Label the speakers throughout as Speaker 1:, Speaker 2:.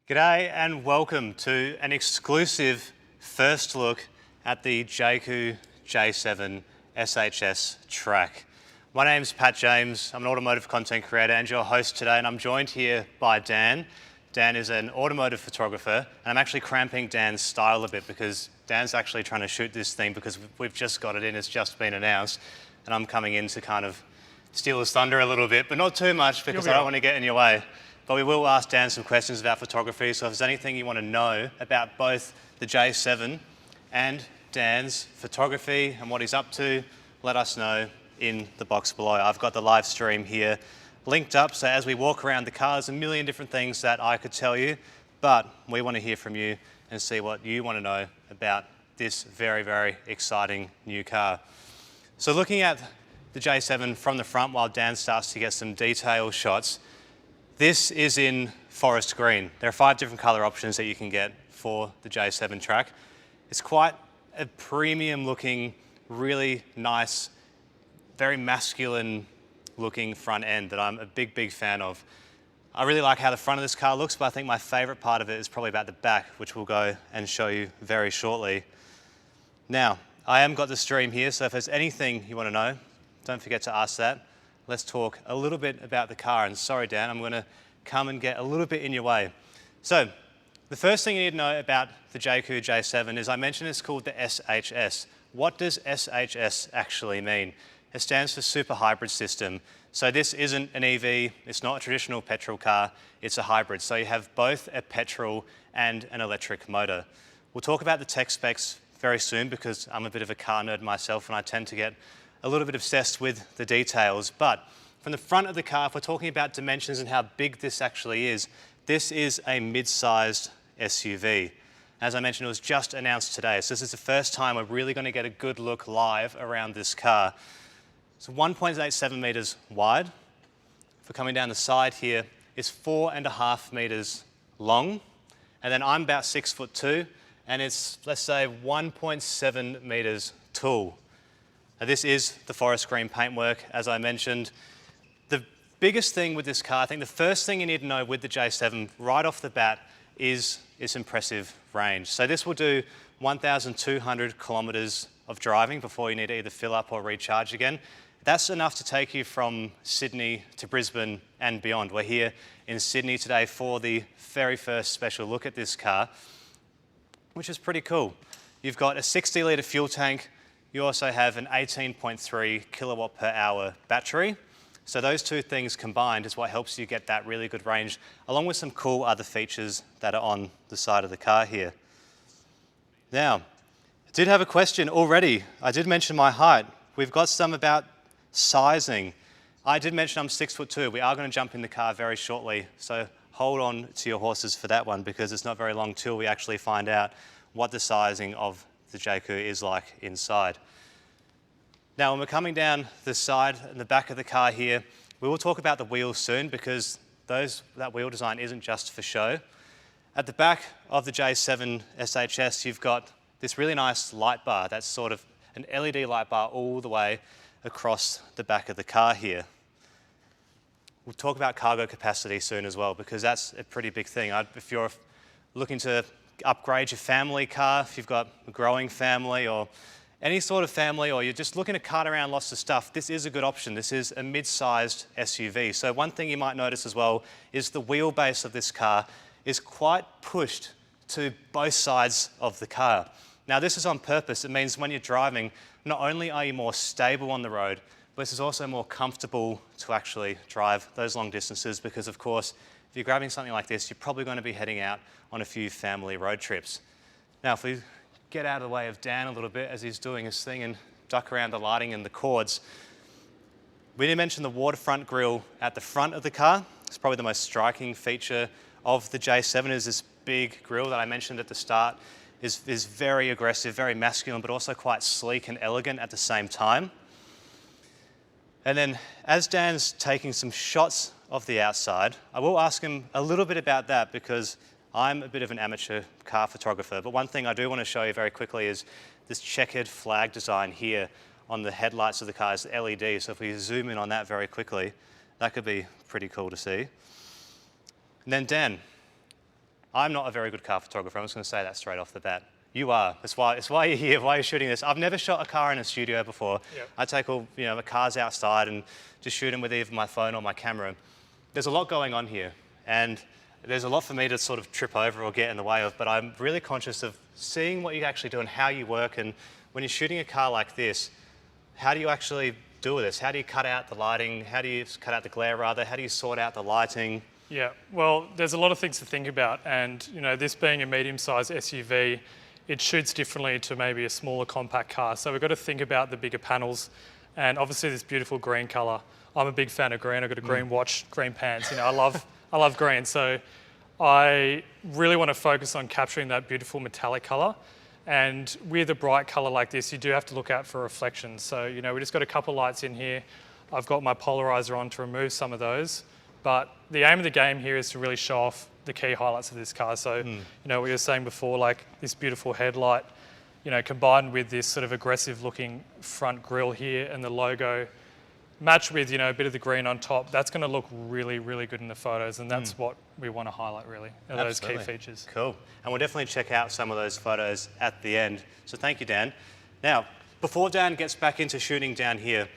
Speaker 1: G'day and welcome to an exclusive first look at the Jaecoo J7 SHS track. My name's Pat James, I'm an automotive content creator and your host today, and I'm joined here by Dan. Dan is an automotive photographer, and I'm actually cramping Dan's style a bit because Dan's actually trying to shoot this thing because we've just got it in, it's just been announced, and I'm coming in to kind of steal his thunder a little bit, but not too much because I don't want to get in your way. But we will ask Dan some questions about photography, so if there's anything you want to know about both the J7 and Dan's photography and what he's up to, let us know in the box below. I've got the live stream here linked up, so as we walk around the car, there's a million different things that I could tell you, but we want to hear from you and see what you want to know about this very, very exciting new car. So looking at the J7 from the front while Dan starts to get some detail shots, this is in forest green. There are 5 different color options that you can get for the J7 track. It's quite a premium looking, really nice, very masculine looking front end that I'm a big, big fan of. I really like how the front of this car looks, but I think my favorite part of it is probably about the back, which we'll go and show you very shortly. Now, I am got the stream here, so if there's anything you want to know, don't forget to ask that. Let's talk a little bit about the car. And sorry, Dan, I'm going to come and get a little bit in your way. So the first thing you need to know about the Jaku J7 is I mentioned it's called the SHS. What does SHS actually mean? It stands for Super Hybrid System. So this isn't an EV, it's not a traditional petrol car, it's a hybrid. So you have both a petrol and an electric motor. We'll talk about the tech specs very soon because I'm a bit of a car nerd myself and I tend to get a little bit obsessed with the details, but from the front of the car, if we're talking about dimensions and how big this actually is, this is a mid-sized SUV. As I mentioned, it was just announced today, so this is the first time we're really going to get a good look live around this car. It's 1.87 meters wide. If we're coming down the side here, it's 4.5 meters long, and then I'm about 6'2", and it's, let's say, 1.7 meters tall. Now, this is the forest green paintwork, as I mentioned. The biggest thing with this car, I think the first thing you need to know with the J7 right off the bat is its impressive range. So this will do 1,200 kilometers of driving before you need to either fill up or recharge again. That's enough to take you from Sydney to Brisbane and beyond. We're here in Sydney today for the very first special look at this car, which is pretty cool. You've got a 60-litre fuel tank. You also have an 18.3 kilowatt per hour battery. So those two things combined is what helps you get that really good range, along with some cool other features that are on the side of the car here. Now, I did have a question already. I did mention my height. We've got some about sizing. I did mention I'm 6'2". We are going to jump in the car very shortly, so hold on to your horses for that one because it's not very long till we actually find out what the sizing of the Jaku is like inside. Now, when we're coming down the side and the back of the car here, we will talk about the wheels soon because that wheel design isn't just for show. At the back of the J7 SHS, you've got this really nice light bar. That's sort of an LED light bar all the way across the back of the car here. We'll talk about cargo capacity soon as well because that's a pretty big thing. If you're looking to upgrade your family car, if you've got a growing family or any sort of family, or you're just looking to cart around lots of stuff, this is a good option. This is a mid-sized SUV. So one thing you might notice as well is the wheelbase of this car is quite pushed to both sides of the car. Now this is on purpose. It means when you're driving, not only are you more stable on the road, but this is also more comfortable to actually drive those long distances because of course, if you're grabbing something like this, you're probably going to be heading out on a few family road trips. Now, if we get out of the way of Dan a little bit as he's doing his thing and duck around the lighting and the cords, we did mention the waterfront grille at the front of the car. It's probably the most striking feature of the J7 is this big grille that I mentioned at the start is very aggressive, very masculine, but also quite sleek and elegant at the same time. And then as Dan's taking some shots of the outside, I will ask him a little bit about that because I'm a bit of an amateur car photographer, but one thing I do want to show you very quickly is this checkered flag design here on the headlights of the car is LED. So if we zoom in on that very quickly, that could be pretty cool to see. And then Dan, I'm not a very good car photographer. I'm just going to say that straight off the bat. You are. That's why you're here, why you're shooting this. I've never shot a car in a studio before.
Speaker 2: Yep.
Speaker 1: I take all the cars outside and just shoot them with either my phone or my camera. There's a lot going on here, and there's a lot for me to sort of trip over or get in the way of, but I'm really conscious of seeing what you actually do and how you work. And when you're shooting a car like this, how do you actually do this? How do you cut out the lighting? How do you cut out the glare rather? How do you sort out the lighting?
Speaker 2: Yeah, well, there's a lot of things to think about, and this being a medium-sized SUV, it shoots differently to maybe a smaller compact car. So we've got to think about the bigger panels, and obviously this beautiful green color. I'm a big fan of green. I've got a green watch, green pants. I love green. So I really want to focus on capturing that beautiful metallic color. And with a bright color like this, you do have to look out for reflections. So we just got a couple lights in here. I've got my polarizer on to remove some of those. But the aim of the game here is to really show off the key highlights of this car. So, what you were saying before, like this beautiful headlight, combined with this sort of aggressive looking front grille here and the logo, matched with, a bit of the green on top, that's going to look really, really good in the photos. And that's what we want to highlight, really, those key features.
Speaker 1: Cool. And we'll definitely check out some of those photos at the end. So thank you, Dan. Now, before Dan gets back into shooting down here,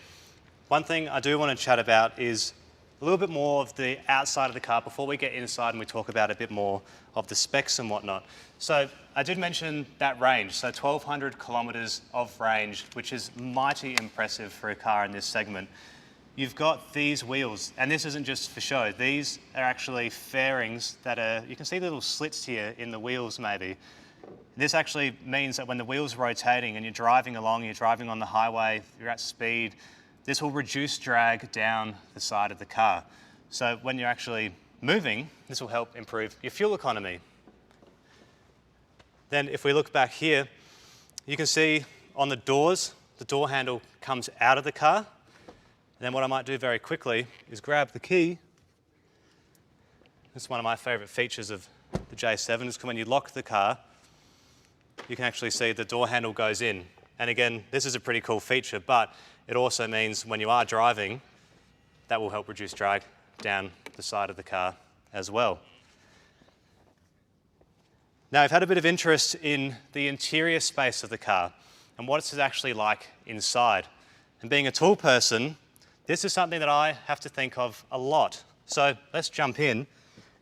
Speaker 1: one thing I do want to chat about is a little bit more of the outside of the car before we get inside and we talk about a bit more of the specs and whatnot. So I did mention that range, so 1,200 kilometers of range, which is mighty impressive for a car in this segment. You've got these wheels, and this isn't just for show. These are actually fairings that are, you can see the little slits here in the wheels maybe. This actually means that when the wheel's rotating and you're driving along, you're driving on the highway, you're at speed, this will reduce drag down the side of the car. So when you're actually moving, this will help improve your fuel economy. Then if we look back here, you can see on the doors, the door handle comes out of the car. And then what I might do very quickly is grab the key. This is one of my favorite features of the J7 is when you lock the car, you can actually see the door handle goes in. And again, this is a pretty cool feature, but it also means when you are driving, that will help reduce drag down the side of the car as well. Now, I've had a bit of interest in the interior space of the car and what it's actually like inside. And being a tall person, this is something that I have to think of a lot. So let's jump in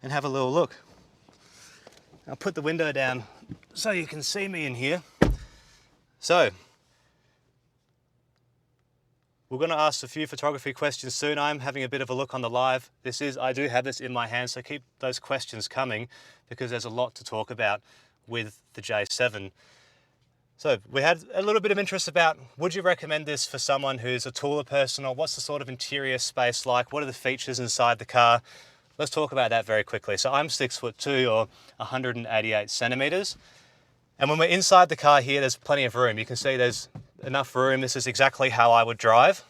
Speaker 1: and have a little look. I'll put the window down so you can see me in here. So, we're going to ask a few photography questions soon. I'm having a bit of a look on the live. I do have this in my hand, so keep those questions coming because there's a lot to talk about with the J7. So we had a little bit of interest about, would you recommend this for someone who's a taller person, or what's the sort of interior space like? What are the features inside the car? Let's talk about that very quickly. So I'm 6'2" or 188 centimeters. And when we're inside the car here, there's plenty of room. You can see there's enough room. This is exactly how I would drive.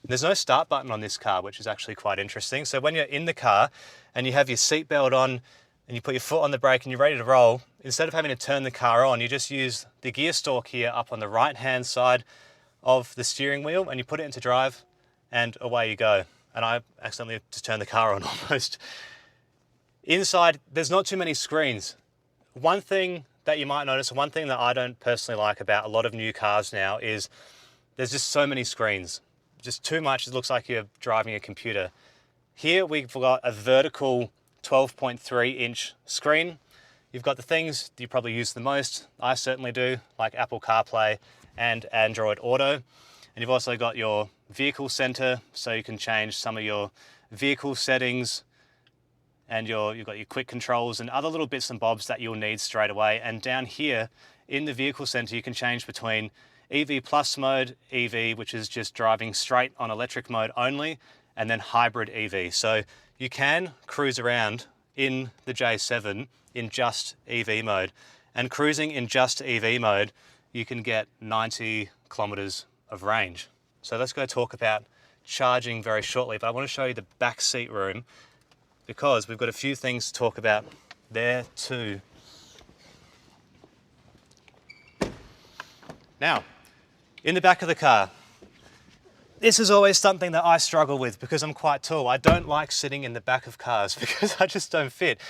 Speaker 1: There's no start button on this car, which is actually quite interesting. So when you're in the car and you have your seatbelt on and you put your foot on the brake and you're ready to roll, instead of having to turn the car on, you just use the gear stalk here up on the right-hand side of the steering wheel and you put it into drive and away you go. And I accidentally just turned the car on almost. Inside, there's not too many screens. One thing that you might notice, one thing that I don't personally like about a lot of new cars now is there's just so many screens. Just too much, it looks like you're driving a computer. Here we've got a vertical 12.3-inch screen. You've got the things that you probably use the most, I certainly do, like Apple CarPlay and Android Auto. And you've also got your vehicle center, so you can change some of your vehicle settings, and you've got your quick controls and other little bits and bobs that you'll need straight away. And down here in the vehicle center, you can change between EV Plus mode, EV, which is just driving straight on electric mode only, and then hybrid EV. So you can cruise around in the J7 in just EV mode. And cruising in just EV mode, you can get 90 kilometers of range. So let's go talk about charging very shortly, but I want to show you the back seat room because we've got a few things to talk about there too. Now, in the back of the car, this is always something that I struggle with because I'm quite tall. I don't like sitting in the back of cars because I just don't fit.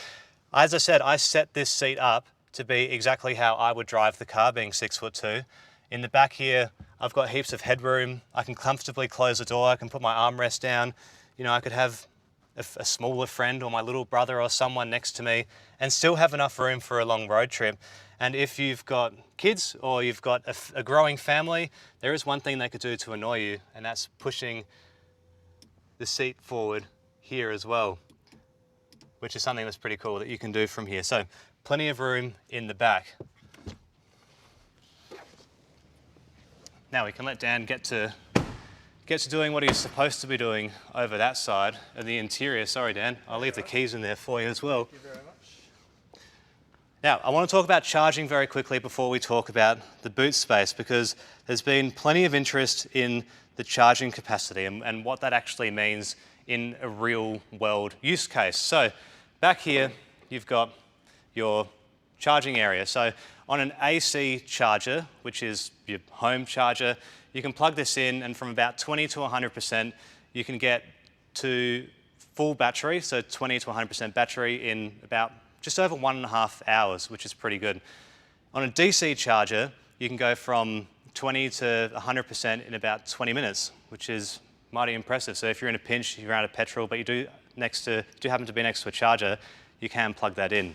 Speaker 1: As I said, I set this seat up to be exactly how I would drive the car, being 6'2". In the back here, I've got heaps of headroom. I can comfortably close the door. I can put my armrest down. You know, I could have a smaller friend or my little brother or someone next to me and still have enough room for a long road trip. And if you've got kids or you've got a growing family, there is one thing they could do to annoy you, and that's pushing the seat forward here as well, which is something that's pretty cool that you can do from here. So plenty of room in the back. Now we can let Dan get to doing what he's supposed to be doing over that side of the interior. Sorry, Dan, I'll leave the keys in there for you as well.
Speaker 2: Thank you very much.
Speaker 1: Now, I want to talk about charging very quickly before we talk about the boot space, because there's been plenty of interest in the charging capacity and what that actually means in a real world use case. So back here, you've got your charging area. So on an AC charger, which is your home charger, you can plug this in, and from about 20 to 100%, you can get to full battery, so 20 to 100% battery in about just over 1.5 hours, which is pretty good. On a DC charger, you can go from 20 to 100% in about 20 minutes, which is mighty impressive. So if you're in a pinch, you're out of petrol, but you do happen to be next to a charger, you can plug that in.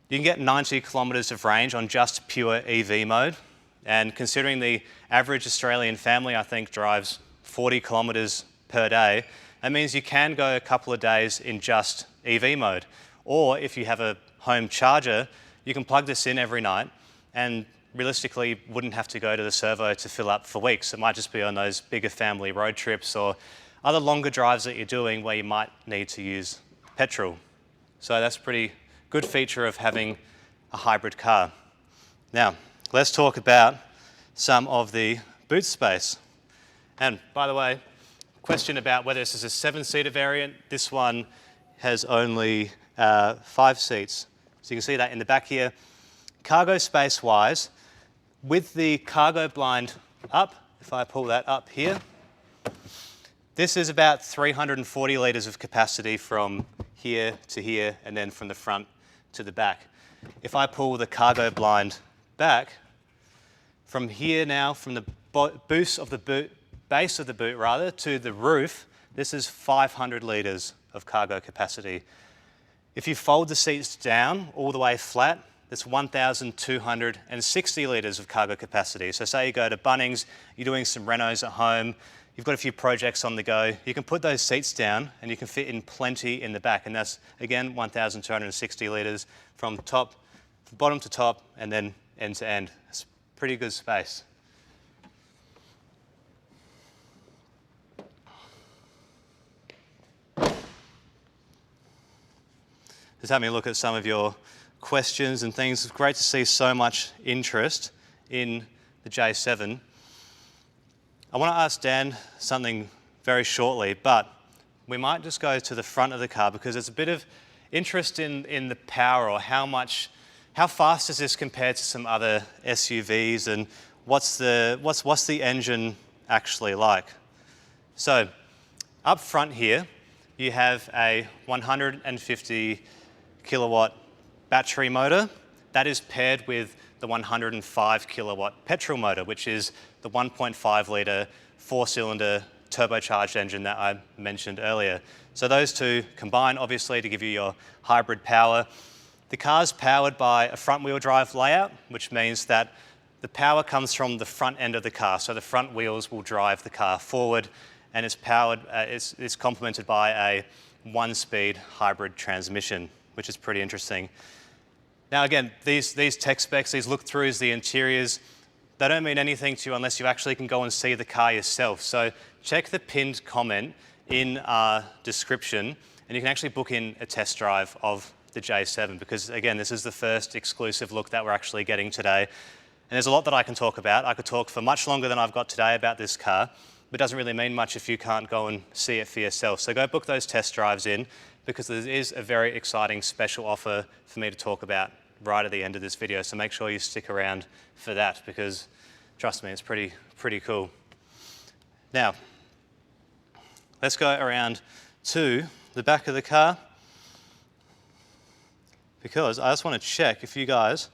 Speaker 1: You can get 90 kilometres of range on just pure EV mode. And considering the average Australian family, I think, drives 40 kilometres per day, that means you can go a couple of days in just EV mode. Or if you have a home charger, you can plug this in every night and realistically wouldn't have to go to the servo to fill up for weeks. It might just be on those bigger family road trips or other longer drives that you're doing where you might need to use petrol. So that's a pretty good feature of having a hybrid car. Now, let's talk about some of the boot space. And by the way, question about whether this is a 7-seater variant. This one has only 5 seats. So you can see that in the back here. Cargo space wise, with the cargo blind up, if I pull that up here, this is about 340 litres of capacity from here to here, and then from the front to the back. If I pull the cargo blind back, from here now, from the base of the boot rather, to the roof, this is 500 litres of cargo capacity. If you fold the seats down all the way flat, that's 1,260 litres of cargo capacity. So say you go to Bunnings, you're doing some renos at home, you've got a few projects on the go, you can put those seats down and you can fit in plenty in the back. And that's, again, 1,260 litres from bottom to top and then end to end. It's pretty good space. Just having a look at some of your questions and things. It's great to see so much interest in the J7. I want to ask Dan something very shortly, but we might just go to the front of the car because there's a bit of interest in the power, or how fast is this compared to some other SUVs, and what's the engine actually like? So up front here, you have a 150 kilowatt battery motor that is paired with the 105 kilowatt petrol motor, which is the 1.5 litre 4-cylinder turbocharged engine that I mentioned earlier. So those two combine obviously to give you your hybrid power. The car's powered by a front wheel drive layout, which means that the power comes from the front end of the car. So the front wheels will drive the car forward, and it's complemented by a 1-speed hybrid transmission, which is pretty interesting. Now again, these tech specs, these look-throughs, the interiors, they don't mean anything to you unless you actually can go and see the car yourself. So check the pinned comment in our description, and you can actually book in a test drive of the J7, because again, this is the first exclusive look that we're actually getting today. And there's a lot that I can talk about. I could talk for much longer than I've got today about this car, but it doesn't really mean much if you can't go and see it for yourself. So go book those test drives in, because there is a very exciting special offer for me to talk about right at the end of this video. So make sure you stick around for that, because trust me, it's pretty cool. Now, let's go around to the back of the car. because I just want to check if you guys...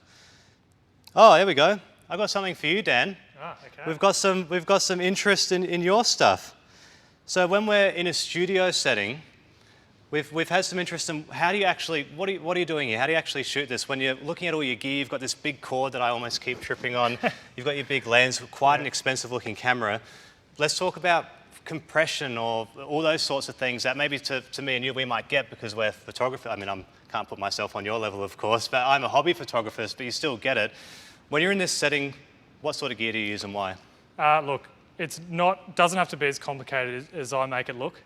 Speaker 1: Oh, there we go. I've got something for you, Dan.
Speaker 2: Ah, okay.
Speaker 1: We've got some interest in your stuff. So when we're in a studio setting, we've had some interest in how do you actually, what are you doing here? How do you actually shoot this? When you're looking at all your gear, you've got this big cord that I almost keep tripping on. You've got your big lens, quite an expensive looking camera. Let's talk about compression or all those sorts of things that maybe to me and you we might get because we're photographers. I mean, I can't put myself on your level, of course, but I'm a hobby photographer, but you still get it. When you're in this setting, what sort of gear do you use and why?
Speaker 2: Look, doesn't have to be as complicated as I make it look.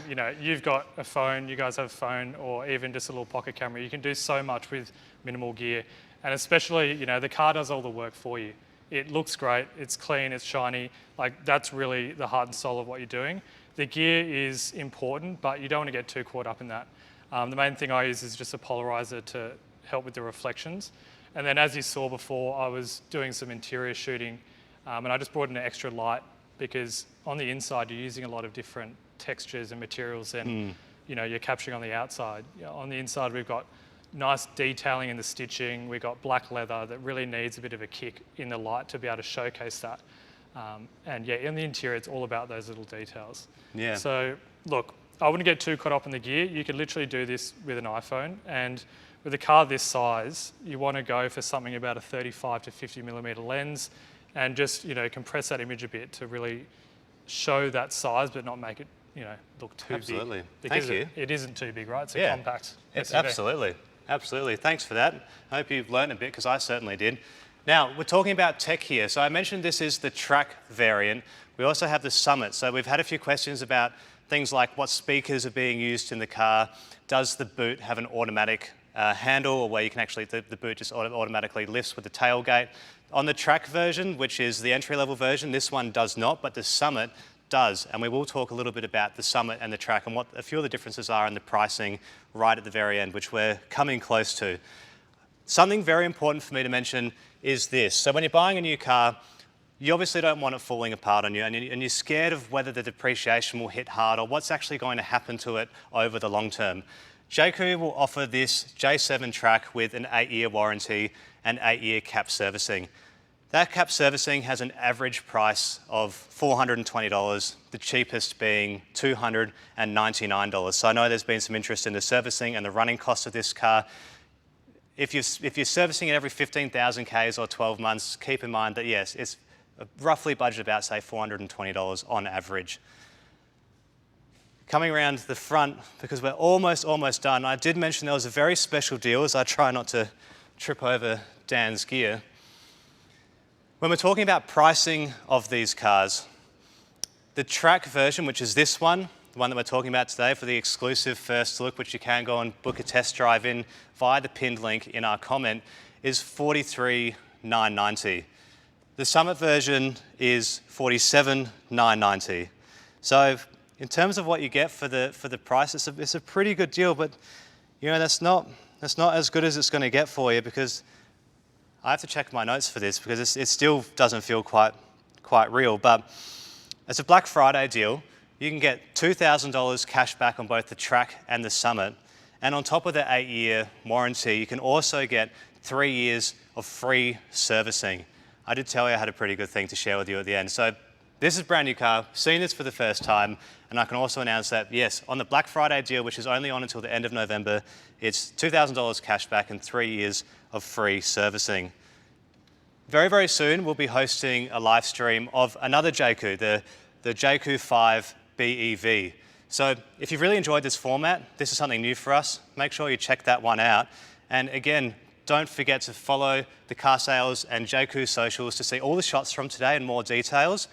Speaker 2: You know, you've got a phone, you guys have a phone, or even just a little pocket camera. You can do so much with minimal gear. And especially, you know, the car does all the work for you. It looks great, it's clean, it's shiny. Like, that's really the heart and soul of what you're doing. The gear is important, but you don't want to get too caught up in that. The main thing I use is just a polarizer to help with the reflections. And then as you saw before, I was doing some interior shooting, and I just brought in an extra light because on the inside, you're using a lot of different textures and materials and you know, you're capturing on the outside. You know, on the inside, we've got nice detailing in the stitching. We've got black leather that really needs a bit of a kick in the light to be able to showcase that. And yeah, in the interior, it's all about those little details.
Speaker 1: Yeah.
Speaker 2: So look, I wouldn't get too caught up in the gear. You could literally do this with an iPhone, and with a car this size, you want to go for something about a 35 to 50 millimeter lens and just, you know, compress that image a bit to really show that size but not make it, you know, look too
Speaker 1: Absolutely.
Speaker 2: big. Because
Speaker 1: Thank you.
Speaker 2: it isn't too big, right? It's a compact SUV.
Speaker 1: Absolutely. Absolutely. Thanks for that. I hope you've learned a bit because I certainly did. Now, we're talking about tech here. So I mentioned this is the track variant. We also have the Summit. So we've had a few questions about things like what speakers are being used in the car. Does the boot have an automatic handle, or where you can actually, the boot just automatically lifts with the tailgate? On the track version, which is the entry-level version, this one does not, but the Summit does. And we will talk a little bit about the Summit and the track and what a few of the differences are in the pricing right at the very end, which we're coming close to. Something very important for me to mention is this. So when you're buying a new car, you obviously don't want it falling apart on you, and you're scared of whether the depreciation will hit hard or what's actually going to happen to it over the long term. Jaecoo will offer this J7 track with an 8-year warranty and 8-year cap servicing. That cap servicing has an average price of $420, the cheapest being $299. So I know there's been some interest in the servicing and the running costs of this car. If you're servicing it every 15,000 Ks or 12 months, keep in mind that yes, it's roughly budgeted about, say, $420 on average. Coming around the front, because we're almost done, I did mention there was a very special deal as I try not to trip over Dan's gear. When we're talking about pricing of these cars, the track version, which is this one, the one that we're talking about today for the exclusive first look, which you can go and book a test drive in via the pinned link in our comment, is $43,990. The Summit version is $47,990. So in terms of what you get for the price, it's a pretty good deal, but you know, that's not as good as it's going to get for you, because I have to check my notes for this because it still doesn't feel quite real. But it's a Black Friday deal. You can get $2,000 cash back on both the track and the Summit. And on top of the 8-year warranty, you can also get 3 years of free servicing. I did tell you I had a pretty good thing to share with you at the end. So this is a brand new car, seen this for the first time, and I can also announce that, yes, on the Black Friday deal, which is only on until the end of November, it's $2,000 cash back and 3 years of free servicing. Very, very soon, we'll be hosting a live stream of another Jaecoo, the Jaku 5 BEV. So if you've really enjoyed this format, this is something new for us, make sure you check that one out. And again, don't forget to follow the Carsales and Jaku socials to see all the shots from today and more details,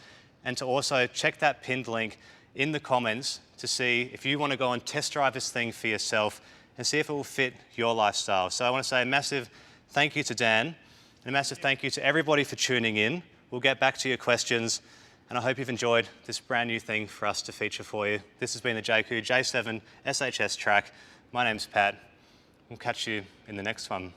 Speaker 1: and to also check that pinned link in the comments to see if you want to go and test drive this thing for yourself and see if it will fit your lifestyle. So I want to say a massive thank you to Dan, and a massive thank you to everybody for tuning in. We'll get back to your questions, and I hope you've enjoyed this brand new thing for us to feature for you. This has been the Jaecoo J7 SHS track. My name's Pat. We'll catch you in the next one.